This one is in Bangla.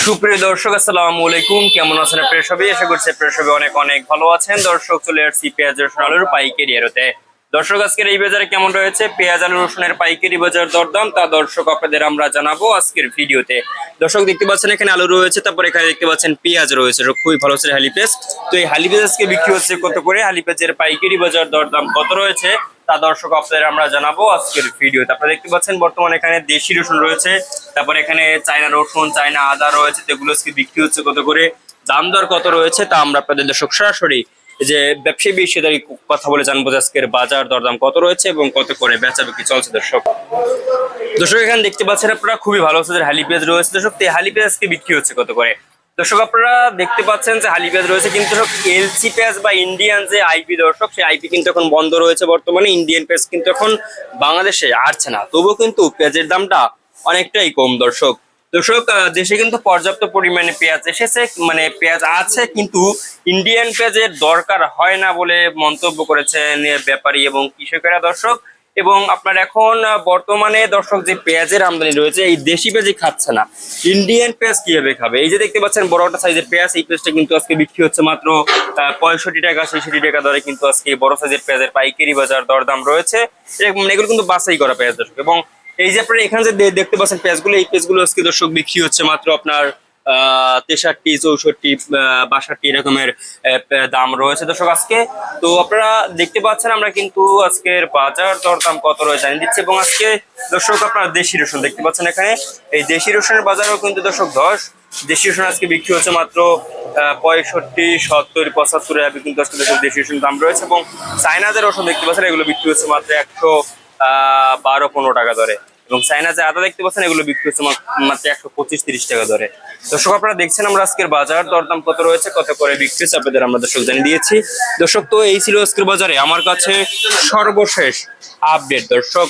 সুপ্রিয় দর্শক, আসসালামু আলাইকুম। কেমন আছেন আপনারা সবাই? আশা করছি আপনারা সবাই অনেক অনেক ভালো আছেন। দর্শক, চলে আসছি পেঁয়াজ রসুন আলুর পাইকারি আড়তে। দর্শক, আজকের এই বাজারে কেমন রয়েছে পেঁয়াজ আলু রসুনের পাইকারি বাজার দরদাম, তা দর্শক আপনাদের আমরা জানাবো আজকের ভিডিওতে। দর্শক, দেখতে পাচ্ছেন এখানে আলু রয়েছে, তারপর এখানে দেখতে পাচ্ছেন পেঁয়াজ রয়েছে, খুবই ভালো হচ্ছে হালি পেঁয়াজ। তো এই হালি পেঁয়াজ আজকে বিক্রি হচ্ছে কত করে, হালি পেঁয়াজের পাইকারি বাজার দরদাম কত রয়েছে, তা দর্শক আপনাদের আমরা জানাবো আজকের ভিডিওতে। আপনারা দেখতে পাচ্ছেন বর্তমানে এখানে দেশি রসুন রয়েছে, তারপর এখানে চায়না রসুন, চায়না আদা রয়েছে, যেগুলো আজকে বিক্রি হচ্ছে কত করে, দাম দর কত রয়েছে, তা আমরা আপনাদের দর্শক সরাসরি যে ব্যবসায়ী বিষয়দারি কথা বলে জানবো আজকের বাজার দরদাম কত রয়েছে এবং কত করে বেচা বিক্রি চলছে। দর্শক এখানে দেখতে পাচ্ছেন আপনারা খুবই ভালো হচ্ছে হালি পেঁয়াজ রয়েছে। দর্শক, হালি পেঁয়াজ আজকে বিক্রি হচ্ছে কত করে। দর্শক, আপনারা দেখতে পাচ্ছেন যে হালি পেঁয়াজ রয়েছে, কিন্তু এলসি পেঁয়াজ বা ইন্ডিয়ান যে আইপি, দর্শক সেই আইপি কিন্তু এখন বন্ধ রয়েছে বর্তমানে। ইন্ডিয়ান পেঁয়াজ কিন্তু এখন বাংলাদেশে আসছে না, তবুও কিন্তু পেঁয়াজের দামটা অনেকটাই কম। দর্শক দেশে কিন্তু পর্যাপ্ত পরিমাণে পেঁয়াজ এসেছে, মানে পেঁয়াজ আছে, কিন্তু ইন্ডিয়ান পেঁয়াজের দরকার হয় না বলে মন্তব্য করেছেন ব্যাপারী এবং কৃষকেরা। দর্শক, এবং আপনার এখন বর্তমানে দর্শক যে পেঁয়াজের আমদানি রয়েছে, এই দেশি পেঁয়াজই খাচ্ছে না, ইন্ডিয়ান পেঁয়াজ কিভাবে খাবে? এই যে দেখতে পাচ্ছেন বড় একটা সাইজের পেঁয়াজ, এই পেঁয়াজটা কিন্তু আজকে বিক্রি হচ্ছে মাত্র 65 টাকা 66 টাকা দরে, কিন্তু আজকে বড় সাইজের পেঁয়াজের পাইকারি বাজার দরদাম রয়েছে। এগুলো কিন্তু বাছাই করা পেঁয়াজ। দর্শক, এবং এই যে আপনারা এখানে যে দেখতে পাচ্ছেন পেঁয়াজগুলো, এই পেঁয়াজগুলো আজকে দর্শক বিক্রি হচ্ছে মাত্র আপনার 63, 64, 62 এরকমের দাম রয়েছে দর্শক আজকে। তো আপনারা দেখতে পাচ্ছেন আমরা কিন্তু আজকের বাজার দরদাম কত রয়েছে জানিয়ে দিচ্ছি। এবং আজকে দর্শক আপনারা দেশি রসুন দেখতে পাচ্ছেন এখানে, এই দেশি রসুনের বাজারও কিন্তু দর্শক দেশি রসুন আজকে বিক্রি হচ্ছে মাত্র 65, 70, 75 কিন্তু আজকে দেশি রসুন দাম রয়েছে। এবং চায়নাদের রসুন দেখতে পাচ্ছেন, এগুলো বিক্রি হচ্ছে মাত্র 112-15 টাকা দরে। এবং চায়না যে আদা দেখতে পাচ্ছেন, এগুলো বিক্রি হচ্ছে মাত্র 125-30 টাকা দরে। দর্শক, আপনারা দেখছেন আমরা আজকের বাজার দরদাম কত রয়েছে, কত করে বিক্রি হচ্ছে, আপনাদের আমরা দর্শক জানিয়ে দিয়েছি। দর্শক, তো এই ছিল আজকের বাজারে আমার কাছে সর্বশেষ আপডেট। দর্শক,